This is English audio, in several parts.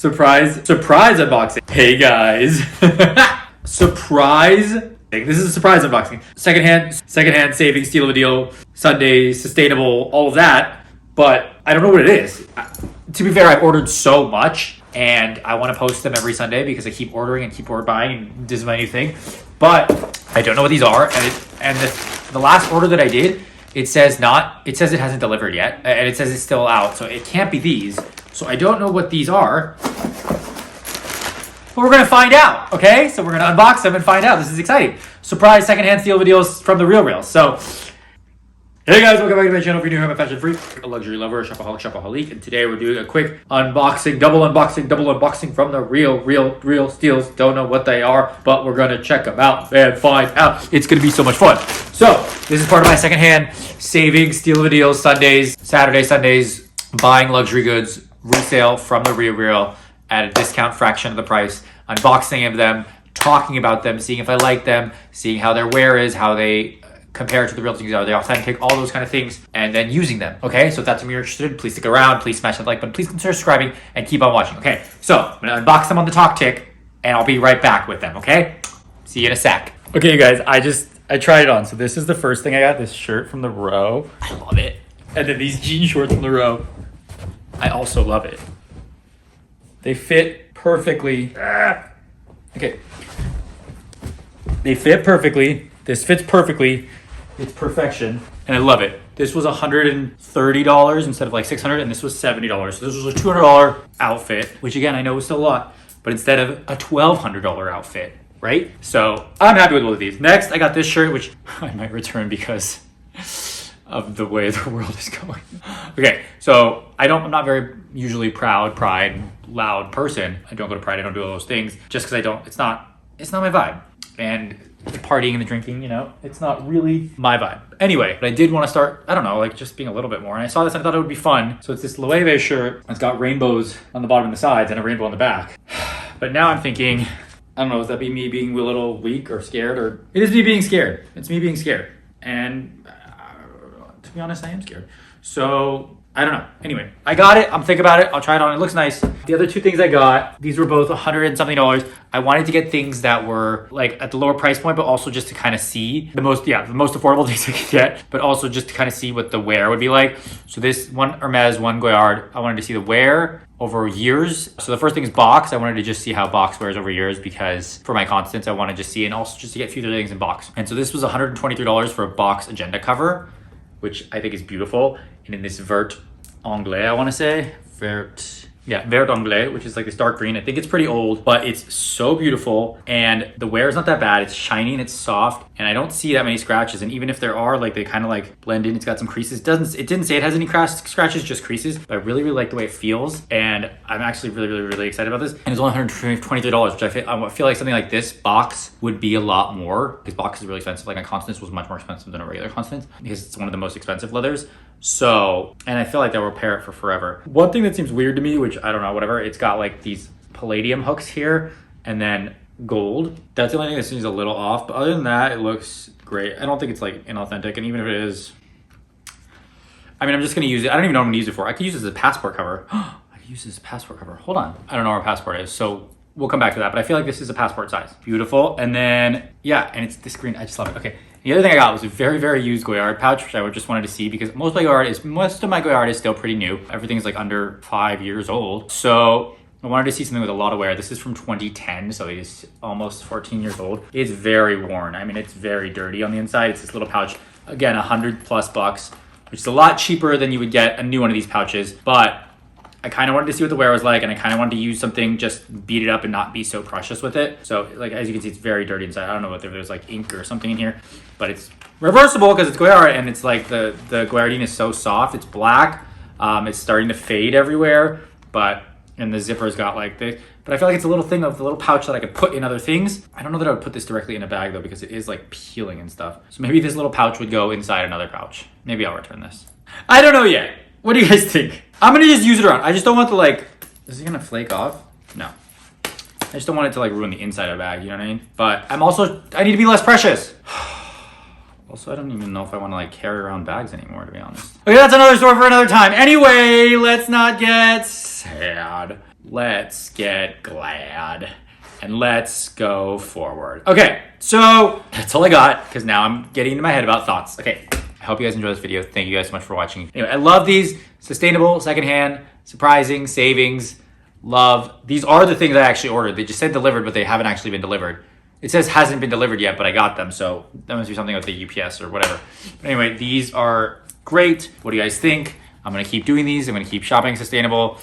Surprise unboxing. Hey guys. Surprise. This is a surprise unboxing. Secondhand saving, steal of a deal, Sunday, sustainable, all of that. But I don't know what it is. To be fair, I've ordered so much and I want to post them every Sunday because I keep ordering and keep buying and this is my new thing. But I don't know what these are. And the last order that I did, it says it hasn't delivered yet. And it says it's still out. So it can't be these. So I don't know what these are. But we're going to find out, okay? So we're going to unbox them and find out. This is exciting. Surprise secondhand steal videos from the RealReals. So, hey guys, welcome back to my channel. If you're new here, I'm a fashion freak, a luxury lover, a shopaholic, shopaholique. And today we're doing a quick unboxing, double unboxing from the RealReal steals. Don't know what they are, but we're going to check them out and find out. It's going to be so much fun. So, this is part of my secondhand saving, steal of a deals, Sundays, Sundays, buying luxury goods, resale from the RealReal at a discount fraction of the price, unboxing of them, talking about them, seeing if I like them, seeing how their wear is, how they compare to the real things, are they authentic, all those kind of things, and then using them, okay? So if that's what you're interested in, please stick around, please smash that like button, please consider subscribing, and keep on watching, okay? So, I'm gonna unbox them on the talk tick, and I'll be right back with them, okay? See you in a sec. Okay, you guys, I tried it on. So this is the first thing I got, this shirt from the Row. I love it. And then these jean shorts from the Row. I also love it. They fit perfectly. Okay. They fit perfectly. This fits perfectly. It's perfection. And I love it. This was $130 instead of like $600, and this was $70. So this was a $200 outfit, which again, I know is still a lot, but instead of a $1,200 outfit, right? So I'm happy with both of these. Next, I got this shirt, which I might return because of the way the world is going. Okay, so I'm not very usually pride, loud person. I don't go to Pride, I don't do all those things just because it's not my vibe. And the partying and the drinking, it's not really my vibe. Anyway, but I did want to start, I don't know, like just being a little bit more. And I saw this and I thought it would be fun. So it's this Loewe shirt. It's got rainbows on the bottom and the sides and a rainbow on the back. But now I'm thinking, I don't know, is that me being a little weak or scared? Or it is me being scared. It's me being scared. And to be honest, I am scared. So I don't know. Anyway, I got it. I'm thinking about it. I'll try it on. It looks nice. The other two things I got, these were both $100 and something. I wanted to get things that were like at the lower price point, but also just to kind of see the most affordable things I could get, but also just to kind of see what the wear would be like. So this one Hermes, one Goyard, I wanted to see the wear over years. So the first thing is box. I wanted to just see how box wears over years because for my constants, I want to just see, and also just to get a few other things in box. And so this was $123 for a box agenda cover, which I think is beautiful. And in this vert anglais, I want to say. Vert anglais, which is like this dark green. I think it's pretty old, but it's so beautiful. And the wear is not that bad. It's shiny and it's soft. And I don't see that many scratches. And even if there are, like they kind of like blend in. It's got some creases. It didn't say it has any scratches, just creases. But I really, really like the way it feels. And I'm actually really, really, really excited about this. And it's only $123, which I feel like something like this box would be a lot more because box is really expensive. Like a Constance was much more expensive than a regular Constance because it's one of the most expensive leathers. So, and I feel like that will pair it for forever. One thing that seems weird to me, which I don't know, whatever, it's got like these palladium hooks here and then gold. That's the only thing that seems a little off, but other than that, it looks great. I don't think it's like inauthentic, and even if it is, I mean, I'm just gonna use it. I don't even know what I'm gonna use it for. I could use this as a passport cover. I could use this as a passport cover. Hold on. I don't know where a passport is, so we'll come back to that, but I feel like this is a passport size. Beautiful. And then, yeah, and it's this green, I just love it. Okay. The other thing I got was a very, very used Goyard pouch, which I just wanted to see because most of my Goyard is still pretty new. Everything's like under 5 years old. So I wanted to see something with a lot of wear. This is from 2010, so it is almost 14 years old. It's very worn. I mean, it's very dirty on the inside. It's this little pouch. Again, $100+, which is a lot cheaper than you would get a new one of these pouches, but I kind of wanted to see what the wear was like, and I kind of wanted to use something, just beat it up and not be so precious with it. So like, as you can see, it's very dirty inside. I don't know if there's like ink or something in here, but it's reversible because it's Goyard, and it's like the Goyardine is so soft. It's black. It's starting to fade everywhere, and the zipper's got like this. But I feel like it's a little thing of the little pouch that I could put in other things. I don't know that I would put this directly in a bag though, because it is like peeling and stuff. So maybe this little pouch would go inside another pouch. Maybe I'll return this. I don't know yet. What do you guys think? I'm gonna just use it around. I just don't want to is it gonna flake off? No. I just don't want it to like ruin the inside of the bag, you know what I mean? But I need to be less precious. Also, I don't even know if I want to like carry around bags anymore, to be honest. Okay, that's another story for another time. Anyway, let's not get sad. let's get glad and let's go forward. Okay, so that's all I got because now I'm getting into my head about thoughts. Okay, I hope you guys enjoyed this video. Thank you guys so much for watching. Anyway, I love these sustainable, secondhand, surprising, savings, love. These are the things I actually ordered. They just said delivered, but they haven't actually been delivered. It says hasn't been delivered yet, but I got them. So that must be something with the UPS or whatever. But anyway, these are great. What do you guys think? I'm gonna keep doing these. I'm gonna keep shopping sustainable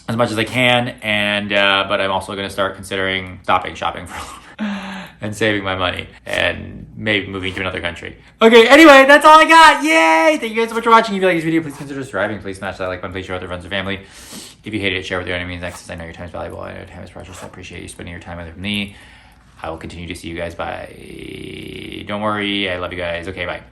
as much as I can. And but I'm also gonna start considering stopping shopping for a little bit and saving my money and maybe moving to another country. Okay, anyway, that's all I got. Yay! Thank you guys so much for watching. If you like this video, please consider subscribing. Please smash that like button. Please share with your friends and family. If you hated it, share with your enemies. Next, I know your time is valuable. I know time is precious. I appreciate you spending your time with me. I will continue to see you guys. Bye. Don't worry. I love you guys. Okay, bye.